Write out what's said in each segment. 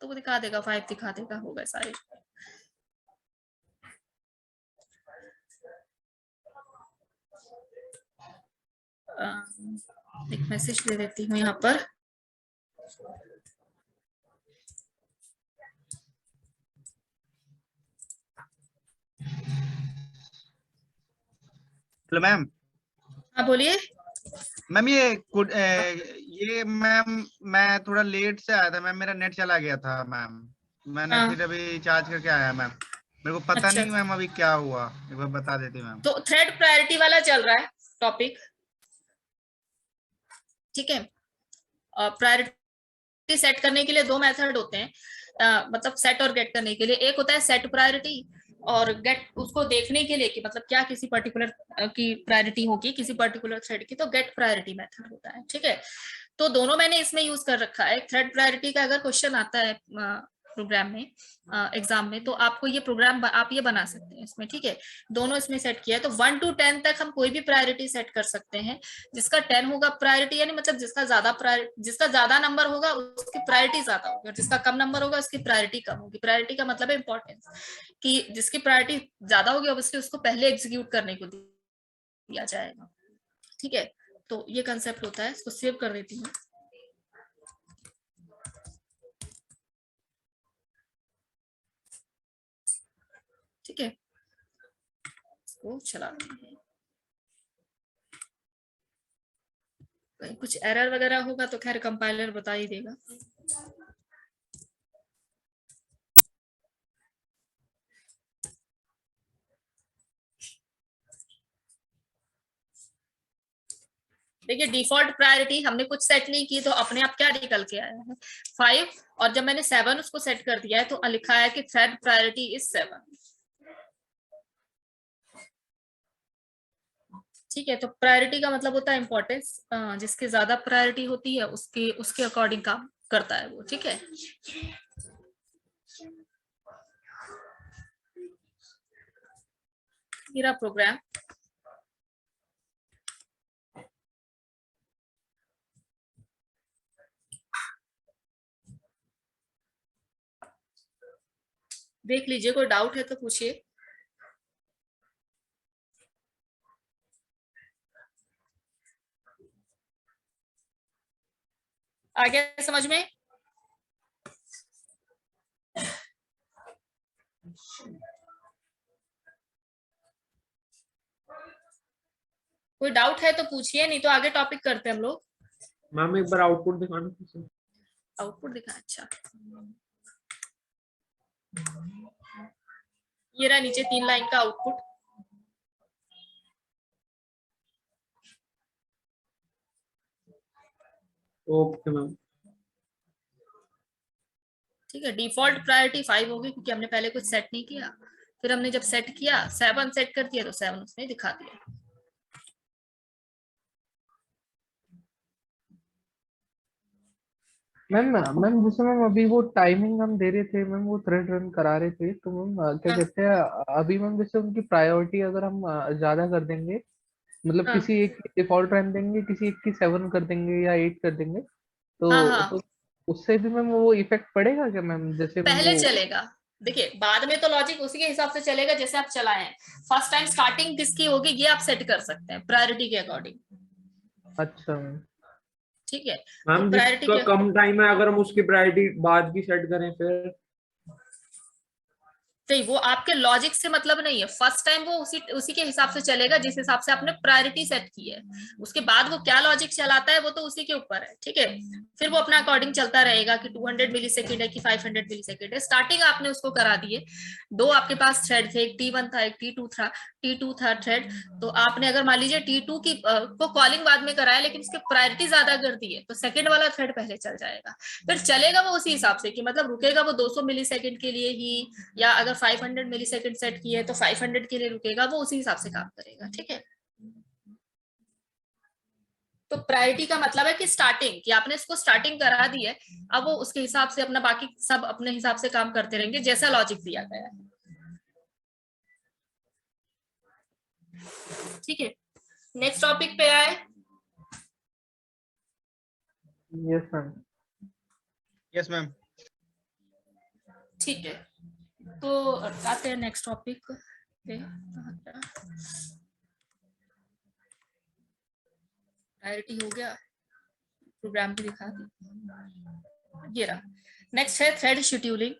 वो दिखा देगा, 5 दिखा देगा, होगा सारे। एक मैसेज दे देती हूँ यहाँ पर। Hello ma'am. हाँ बोलिए। मैम ये मैम मैं थोड़ा लेट से आया था मैम, मेरा नेट चला गया था मैम, मैंने हाँ फिर अभी चार्ज करके आया मैम। मेरे को पता अच्छा, नहीं मैम अभी क्या हुआ, एक बार बता देती मैम। तो थ्रेड प्रायोरिटी वाला चल रहा है टॉपिक, ठीक है। प्रायोरिटी सेट करने के लिए दो मेथड होते हैं, मतलब सेट और गेट करने के लिए। एक होता है सेट प्रायोरिटी, और गेट उसको देखने के लिए कि मतलब क्या किसी पर्टिकुलर की प्रायोरिटी होगी किसी पर्टिकुलर थ्रेड की, तो गेट प्रायोरिटी मेथड होता है, ठीक है। तो दोनों मैंने इसमें यूज कर रखा है। थ्रेड प्रायोरिटी का अगर क्वेश्चन आता है प्रोग्राम में, एग्जाम में, तो आपको ये प्रोग्राम आप ये बना सकते हैं इसमें, ठीक है। दोनों इसमें सेट किया है, तो 1 to 10 तक हम कोई भी प्रायोरिटी सेट कर सकते हैं। जिसका 10 होगा प्रायोरिटी, यानी मतलब जिसका ज्यादा नंबर होगा उसकी प्रायोरिटी ज्यादा होगी, और जिसका कम नंबर होगा उसकी प्रायोरिटी कम होगी। प्रायोरिटी का मतलब है इंपॉर्टेंस, कि जिसकी प्रायोरिटी ज्यादा होगी ऑब्वियसली उसको पहले एग्जीक्यूट करने को दिया जाएगा, ठीक है। तो ये कंसेप्ट होता है, इसको सेव कर देती हूँ। ठीक है, इसको चला हैं। कुछ एरर वगैरह होगा तो खैर कंपाइलर बता ही देगा। देखिए डिफॉल्ट प्रायोरिटी हमने कुछ सेट नहीं की, तो अपने आप क्या निकल के आया है 5, और जब मैंने 7 उसको सेट कर दिया है तो लिखा है कि थ्रेड प्रायोरिटी इज 7, ठीक है। तो प्रायोरिटी का मतलब होता है इंपॉर्टेंस, जिसकी ज्यादा प्रायोरिटी होती है उसके उसके अकॉर्डिंग काम करता है वो, ठीक है। मेरा प्रोग्राम देख लीजिए, कोई डाउट है तो पूछिए। आ गया समझ में? कोई डाउट है तो पूछिए, नहीं तो आगे टॉपिक करते हैं हम लोग। मैम एक बार आउटपुट दिखाना। आउटपुट दिखा, अच्छा ये रहा नीचे 3 लाइन का आउटपुट। Okay ma'am. ठीक है, डिफॉल्ट प्रायोरिटी 5 होगी क्योंकि हमने पहले कुछ सेट नहीं किया। फिर हमने जब सेट किया 7 सेट कर दिया तो 7 उसने दिखा दिया। मैम मैम जैसे मैम अभी वो टाइमिंग हम दे रहे थे मैम, वो थ्रेड रन करा रहे थे, तो मैम क्या हाँ, कहते हैं, अभी मैम जैसे उनकी प्रायोरिटी अगर हम ज्यादा कर देंगे, मतलब हाँ, किसी एक डिफॉल्ट रन देंगे, किसी एक की 7 कर देंगे या 8 कर देंगे, हाँ, तो हाँ, उससे भी मैम वो इफेक्ट पड़ेगा क्या मैम, जैसे मैम पहले वो। चलेगा। देखिए बाद में तो लॉजिक उसी के हिसाब से चलेगा जैसे आप चलाए हैं। फर्स्ट टाइम स्टार्टिंग किसकी होगी ये आप सेट कर सकते हैं प्रायोरिटी के अकॉर्डिंग, अच्छा मैम। ठीक है। तो मैम प्रायोरिटी जिसका के, कम टाइम है अगर हम उसकी प्रायोरिटी बाद की सेट करें फिर। नहीं वो आपके लॉजिक से मतलब नहीं है। फर्स्ट टाइम वो उसी उसी के हिसाब से चलेगा जिस हिसाब से आपने प्रायोरिटी सेट की है। उसके बाद वो क्या लॉजिक चलाता है वो तो उसी के ऊपर है, ठीक है। फिर वो अपना अकॉर्डिंग चलता रहेगा कि 200 मिली सेकेंड है कि 500 मिली सेकेंड है। स्टार्टिंग आपने उसको करा दिए, दो आपके पास थ्रेड थे, एक T1 था एक T2 था थ्रेड। तो आपने अगर मान लीजिए T2 की को कॉलिंग बाद में कराया लेकिन उसकी प्रायोरिटी ज्यादा कर दी है, तो सेकेंड वाला थ्रेड पहले चल जाएगा। फिर चलेगा वो उसी हिसाब से कि मतलब रुकेगा वो 200 मिली सेकेंड के लिए ही, या अगर 500 मिली सेकेंड सेट की है तो 500 के लिए रुकेगा, वो उसी हिसाब से काम करेगा, ठीक है। तो प्रायोरिटी का मतलब है कि स्टार्टिंग, कि आपने इसको स्टार्टिंग करा दी है, अब वो उसके हिसाब से अपना बाकी सब अपने हिसाब से काम करते रहेंगे जैसा लॉजिक दिया गया है, ठीक है। नेक्स्ट टॉपिक पे आए। Yes ma'am. Yes ma'am. ठीक है, तो आते हैं नेक्स्ट टॉपिक पे। प्रायोरिटी हो गया, प्रोग्राम भी दिखा दी, ये रहा। नेक्स्ट है थ्रेड शेड्यूलिंग,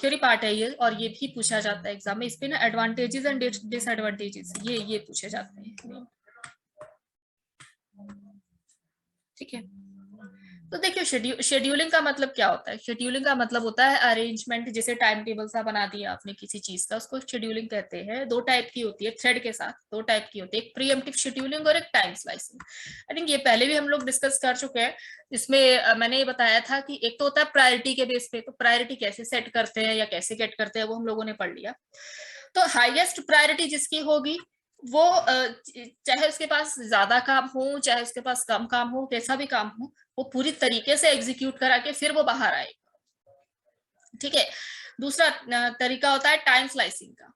थ्योरी पार्ट है ये, और ये भी पूछा जाता है एग्जाम में। इस पे ना एडवांटेजेस एंड डिसएडवांटेजेस ये पूछे जाते हैं, ठीक है। तो देखिए शेड्यूलिंग का मतलब क्या होता है? शेड्यूलिंग का मतलब होता है अरेंजमेंट, जैसे टाइम टेबल सा बना दिया आपने किसी चीज का, उसको शेड्यूलिंग कहते हैं। दो टाइप की होती है थ्रेड के साथ, दो टाइप की होती है, एक प्रीएम्प्टिव शेड्यूलिंग और एक टाइम स्लाइसिंग। आई थिंक ये पहले भी हम लोग डिस्कस कर चुके हैं। इसमें मैंने ये बताया था कि एक तो होता है प्रायोरिटी के बेस पे, तो प्रायोरिटी कैसे सेट करते हैं या कैसे गेट करते हैं वो हम लोगों ने पढ़ लिया। तो हाईएस्ट प्रायोरिटी जिसकी होगी वो चाहे उसके पास ज्यादा काम हो, चाहे उसके पास कम काम हो, कैसा भी काम हो, वो पूरी तरीके से एग्जीक्यूट करा के फिर वो बाहर आएगा, ठीक है। दूसरा तरीका होता है टाइम स्लाइसिंग का,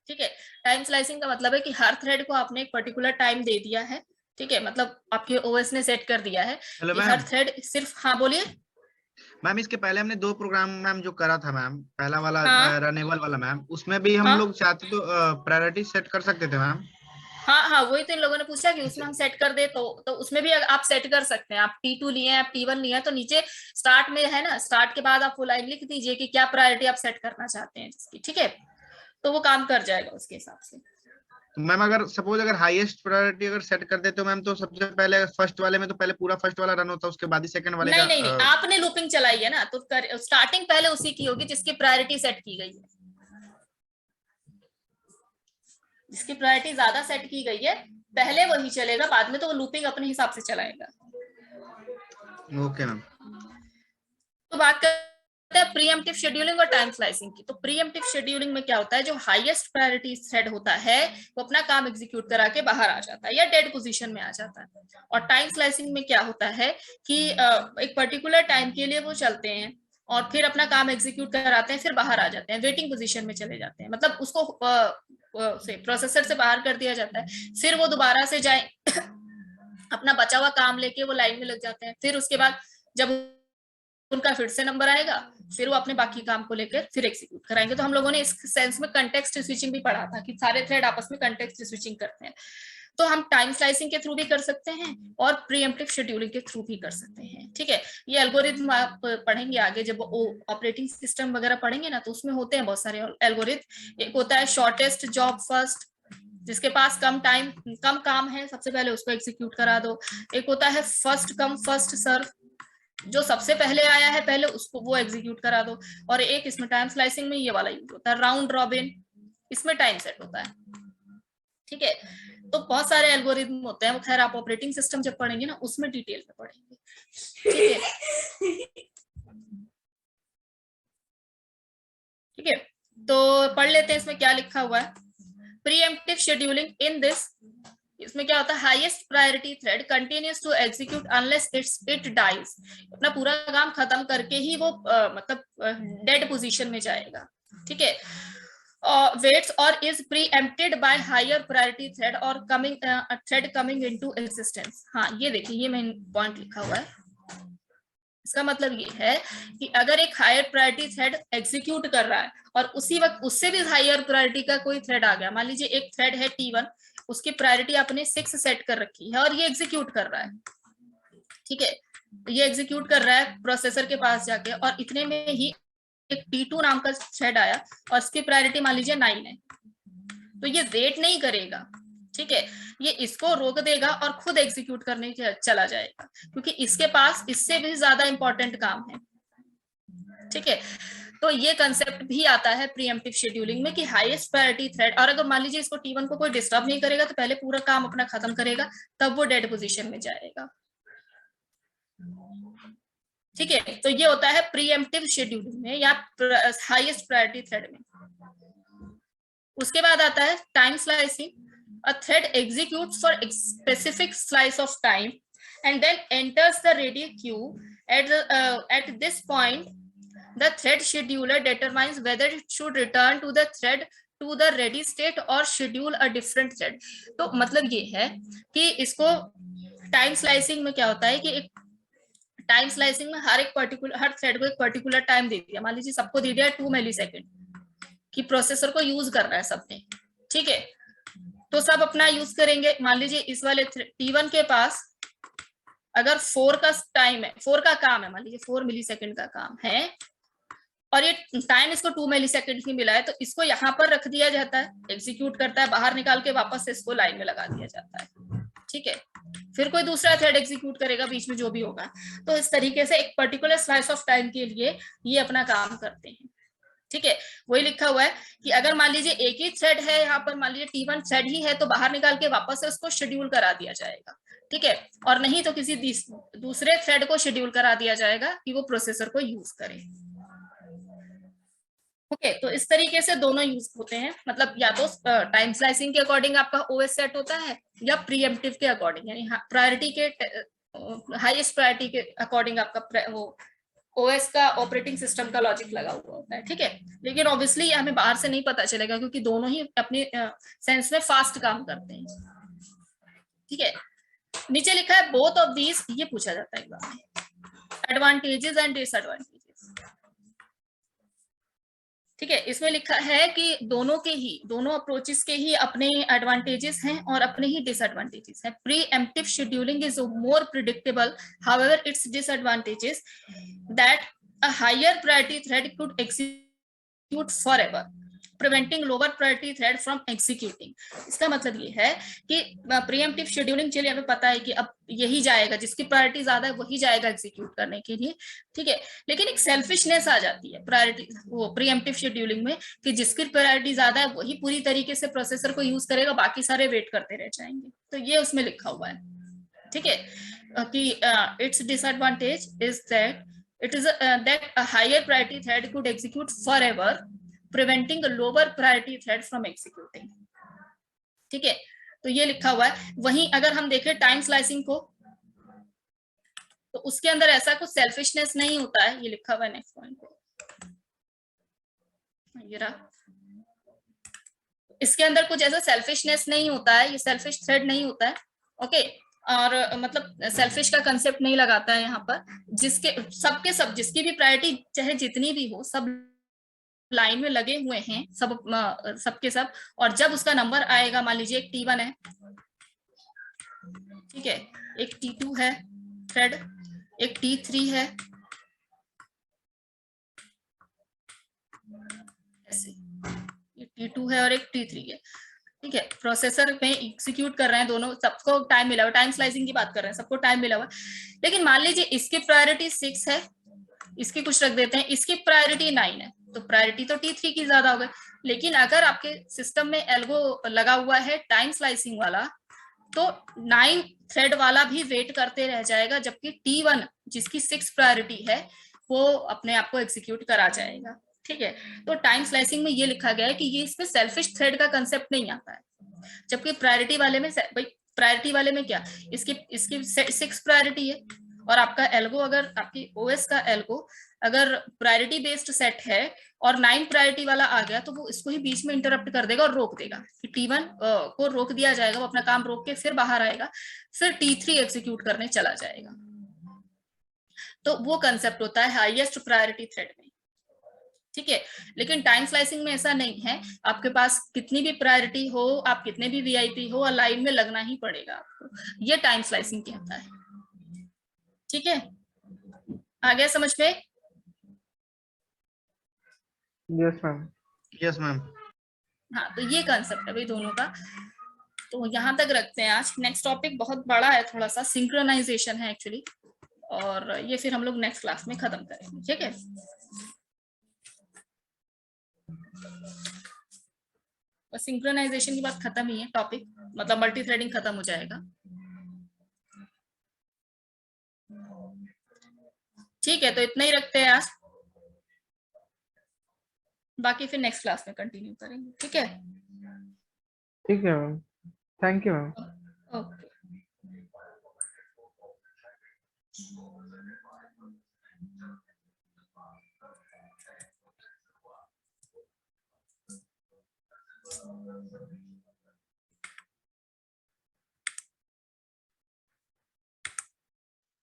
ठीक है। टाइम स्लाइसिंग का मतलब है कि हर थ्रेड को आपने एक पर्टिकुलर टाइम दे दिया है, ठीक है, मतलब आपके ओएस ने सेट कर दिया है कि हर थ्रेड सिर्फ, हाँ बोलिए मैम। इसके पहले हमने 2 प्रोग्राम मैम जो करा था मैम, पहला वाला रनेबल वाला मैम, उसमें भी हम लोग चाहते तो प्रायोरिटी सेट कर सकते थे मैम। हाँ, वही तो इन लोगों ने पूछा कि उसमें हम सेट कर दे, तो उसमें भी आप सेट कर सकते हैं। आप T2 लिए हैं, आप T1 लिए हैं, तो नीचे स्टार्ट में है ना, स्टार्ट के बाद आप वो लाइन लिख दीजिए कि क्या प्रायोरिटी आप सेट करना चाहते हैं जिसकी, ठीक है, तो वो काम कर जाएगा उसके हिसाब से। तो मैम अगर सपोज अगर हाईएस्ट प्रायोरिटी अगर सेट कर दे तो मैम, तो सबसे पहले फर्स्ट वाले में तो पहले पूरा फर्स्ट वाला रन होता है, उसके बाद ही सेकंड वाले नहीं, आपने लूपिंग चलाई है ना, तो स्टार्टिंग पहले उसी की होगी जिसकी प्रायोरिटी सेट की गई है। जिसकी प्रायोरिटी ज्यादा सेट की गई है पहले वही चलेगा, बाद में तो वो लूपिंग अपने हिसाब से चलाएगा। Okay ma'am. तो बात करते हैं प्रीएम्प्टिव शेड्यूलिंग और टाइम स्लाइसिंग की। तो प्रीएम्प्टिव शेड्यूलिंग में क्या होता है, जो हाईएस्ट प्रायोरिटी थ्रेड होता है वो अपना काम एग्जीक्यूट करा के बाहर आ जाता है या डेड पोजीशन में आ जाता है। और टाइम स्लाइसिंग में क्या होता है कि एक पर्टिकुलर टाइम के लिए वो चलते हैं और फिर अपना काम एग्जीक्यूट कराते हैं, फिर बाहर आ जाते हैं, वेटिंग पोजीशन में चले जाते हैं, मतलब उसको प्रोसेसर से बाहर कर दिया जाता है, फिर वो दोबारा से जाए अपना बचा हुआ काम लेके वो लाइन में लग जाते हैं। फिर उसके बाद जब उनका फिर से नंबर आएगा, फिर वो अपने बाकी काम को लेकर फिर एग्जीक्यूट कराएंगे। तो हम लोगों ने इस सेंस में कंटेक्स्ट स्विचिंग भी पढ़ा था कि सारे थ्रेड आपस में कंटेक्स्ट स्विचिंग करते हैं। तो हम टाइम स्लाइसिंग के थ्रू भी कर सकते हैं और प्रीएम्प्टिव शेड्यूलिंग के थ्रू भी कर सकते हैं, ठीक है। ये एल्गोरिथम आप पढ़ेंगे आगे जब ऑपरेटिंग सिस्टम वगैरह पढ़ेंगे ना, तो उसमें होते हैं बहुत सारे एल्गोरिथम। एक होता है शॉर्टेस्ट जॉब फर्स्ट, जिसके पास कम काम है सबसे पहले उसको एग्जीक्यूट करा दो। एक होता है फर्स्ट कम फर्स्ट सर्व, जो सबसे पहले आया है पहले उसको वो एग्जीक्यूट करा दो। और एक इसमें टाइम स्लाइसिंग में ये वाला यूज होता है राउंड रॉबिन, इसमें टाइम सेट होता है, ठीक है। तो बहुत सारे एल्गोरिथम होते हैं, वो खैर आप ऑपरेटिंग सिस्टम जब पढ़ेंगे ना उसमें डिटेल में पढ़ेंगे, ठीक है। तो पढ़ लेते हैं इसमें क्या लिखा हुआ है। प्रीएम्प्टिव शेड्यूलिंग इन दिस, इसमें क्या होता है, highest priority thread continues to execute unless it dies, अपना पूरा काम खत्म करके ही वो मतलब डेड पोजीशन में जाएगा, ठीक है। waits or is preempted by higher priority thread or thread coming into existence। हाँ ये देखिए, ये मेन पॉइंट लिखा हुआ है। इसका मतलब ये है कि अगर एक हायर प्रायोरिटी थ्रेड एग्जीक्यूट कर रहा है और उसी वक्त उससे भी हायर प्रायोरिटी का कोई थ्रेड आ गया, मान लीजिए एक थ्रेड है T1, उसकी प्रायोरिटी आपने 6 सेट कर रखी है और ये एग्जीक्यूट कर रहा है, ठीक है, ये एग्जीक्यूट कर रहा है प्रोसेसर के पास जाके, और इतने में ही एक T2 नाम का थ्रेड आया और इसकी प्रायोरिटी मान लीजिए 9 है, तो ये वेट नहीं करेगा, ठीक है, ये इसको रोक देगा और खुद एग्जीक्यूट करने चला जाएगा, क्योंकि इसके पास इससे भी ज्यादा इंपॉर्टेंट काम है, ठीक है। तो ये कंसेप्ट भी आता है प्रीएम्प्टिव शेड्यूलिंग में कि हाईएस्ट प्रायोरिटी थ्रेड, और अगर मान लीजिए इसको T1 को कोई डिस्टर्ब नहीं करेगा तो पहले पूरा काम अपना खत्म करेगा, तब वो डेड पोजीशन में जाएगा, ठीक है। तो ये होता है प्रीएम्प्टिव शेड्यूलिंग में या हाईएस्ट प्रायोरिटी थ्रेड में। उसके बाद आता है time slicing, a thread executes for a specific slice of time and then enters the ready queue. At this point the thread scheduler determines whether it should return to the thread to the ready state or schedule a different thread। तो मतलब ये है कि इसको time slicing में क्या होता है कि एक टाइम स्लाइसिंग में हर थ्रेड को एक पर्टिकुलर टाइम दे दिया, मान लीजिए सबको दे दिया 2 मिलीसेकंड कि प्रोसेसर को यूज करना है सबने, ठीक है, तो सब अपना यूज करेंगे। मान लीजिए इस वाले T1 के पास अगर 4 का टाइम है, 4 का काम है, मान लीजिए 4 मिलीसेकंड का काम है और ये टाइम इसको 2 मिलीसेकंड ही मिला है, तो इसको यहाँ पर रख दिया जाता है, एग्जीक्यूट करता है, बाहर निकाल के वापस से इसको लाइन में लगा दिया जाता है, ठीक है, फिर कोई दूसरा थ्रेड एग्जीक्यूट करेगा बीच में जो भी होगा। तो इस तरीके से एक पर्टिकुलर स्लाइस ऑफ टाइम के लिए ये अपना काम करते हैं, ठीक है। वही लिखा हुआ है कि अगर मान लीजिए एक ही थ्रेड है यहाँ पर, मान लीजिए T1 थ्रेड ही है, तो बाहर निकाल के वापस से उसको शेड्यूल करा दिया जाएगा, ठीक है, और नहीं तो किसी दूसरे थ्रेड को शेड्यूल करा दिया जाएगा कि वो प्रोसेसर को यूज करे। ओके, तो इस तरीके से दोनों यूज होते हैं, मतलब या तो टाइम स्लाइसिंग के अकॉर्डिंग आपका ओएस सेट होता है या प्रीएम्प्टिव के अकॉर्डिंग, यानी प्रायोरिटी के हाईएस्ट प्रायोरिटी के अकॉर्डिंग आपका वो ओएस का ऑपरेटिंग सिस्टम का लॉजिक लगा हुआ होता है, ठीक है। लेकिन ऑब्वियसली हमें बाहर से नहीं पता चलेगा क्योंकि दोनों ही अपने सेंस में फास्ट काम करते हैं, ठीक है। नीचे लिखा है बोथ ऑफ दीज, ये पूछा जाता है एग्जाम में, एडवांटेजेस एंड डिसएडवांटेजेस, ठीक है। इसमें लिखा है कि दोनों अप्रोचेस के ही अपने एडवांटेजेस हैं और अपने ही डिसएडवांटेजेस हैं। Preemptive scheduling is more predictable, however its disadvantages that a higher priority thread could execute forever, preventing lower priority thread from executing. इसका मतलब ये है कि प्रीएम्प्टिव शेड्यूलिंग, चलिए हमें पता है कि अब यही जाएगा, जिसकी प्रायोरिटी ज्यादा है वही जाएगा एग्जीक्यूट करने के लिए, ठीक है। लेकिन एक सेल्फिशनेस आ जाती है प्रीएम्प्टिव शेड्यूलिंग में कि जिसकी प्रायोरिटी ज्यादा है वही पूरी तरीके से प्रोसेसर को यूज करेगा, बाकी सारे वेट करते रह जाएंगे। तो ये उसमें लिखा हुआ है, ठीक है, कि its disadvantage is that it is that a higher priority thread could execute forever, preventing lower priority thread from executing, ठीक है। तो ये लिखा हुआ है। वहीं अगर हम देखें टाइम स्लाइसिंग को, तो उसके अंदर ऐसा कुछ सेल्फिशनेस नहीं होता है, ये लिखा हुआ है नेक्स्ट पॉइंट पे, ये रहा, इसके अंदर कुछ ऐसा सेल्फिशनेस नहीं होता है, ये सेल्फिश थ्रेड नहीं होता है, ओके। और मतलब सेल्फिश का कंसेप्ट नहीं लगाता है यहाँ पर, सबके सब जिसकी भी प्रायोरिटी चाहे जितनी भी हो, सब लाइन में लगे हुए हैं, सबके सब, और जब उसका नंबर आएगा, मान लीजिए एक T1 है, ठीक है, एक T2 है थ्रेड, एक T3 है, ऐसे ये T2 है और एक T3 है, ठीक है। प्रोसेसर में एग्जीक्यूट कर रहे हैं दोनों, सबको टाइम मिला हुआ, टाइम स्लाइसिंग की बात कर रहे हैं, सबको टाइम मिला हुआ। लेकिन मान लीजिए इसकी प्रायोरिटी 6 है, इसकी कुछ रख देते हैं, इसकी प्रायोरिटी 9 है, तो प्रायोरिटी तो T3 की ज्यादा हो गई। लेकिन अगर आपके सिस्टम में एल्गो लगा हुआ है टाइम स्लाइसिंग वाला, तो 9 थ्रेड वाला भी वेट करते रह जाएगा, जबकि T1 जिसकी 6 प्रायोरिटी है वो अपने आप को एग्जीक्यूट करा जाएगा, ठीक है। तो टाइम स्लाइसिंग में ये लिखा गया है कि ये इसमें सेल्फिश थ्रेड का कंसेप्ट नहीं आता है, जबकि प्रायोरिटी वाले में, भाई प्रायोरिटी वाले में क्या, इसकी 6 प्रायोरिटी है, और आपका एल्गो, अगर आपकी ओएस का एल्गो अगर प्रायोरिटी बेस्ड सेट है और 9 प्रायोरिटी वाला आ गया, तो वो इसको ही बीच में इंटरप्ट कर देगा और रोक देगा कि T1 को रोक दिया जाएगा, वो अपना काम रोक के फिर बाहर आएगा, फिर T3 एग्जीक्यूट करने चला जाएगा। तो वो कंसेप्ट होता है हाईएस्ट प्रायोरिटी थ्रेड में, ठीक है। लेकिन टाइम स्लाइसिंग में ऐसा नहीं है, आपके पास कितनी भी प्रायोरिटी हो, आप कितने भी वीआईपी हो, लाइन में लगना ही पड़ेगा आपको, ये टाइम स्लाइसिंग कहता है, ठीक है। आ गया समझ में? Yes ma'am. Yes ma'am. हाँ, तो ये कंसेप्ट है भाई दोनों का। तो यहाँ तक रखते हैं आज। नेक्स्ट टॉपिक बहुत बड़ा है, थोड़ा सा सिंक्रोनाइजेशन है एक्चुअली, और ये फिर हम लोग नेक्स्ट क्लास में खत्म करेंगे, ठीक है। और सिंक्रोनाइजेशन की बात खत्म ही है, टॉपिक मतलब मल्टी थ्रेडिंग खत्म हो जाएगा, ठीक है। तो इतना ही रखते हैं आज, बाकी फिर नेक्स्ट क्लास में कंटिन्यू करेंगे, ठीक है। ठीक है ma'am, thank you ma'am. Okay.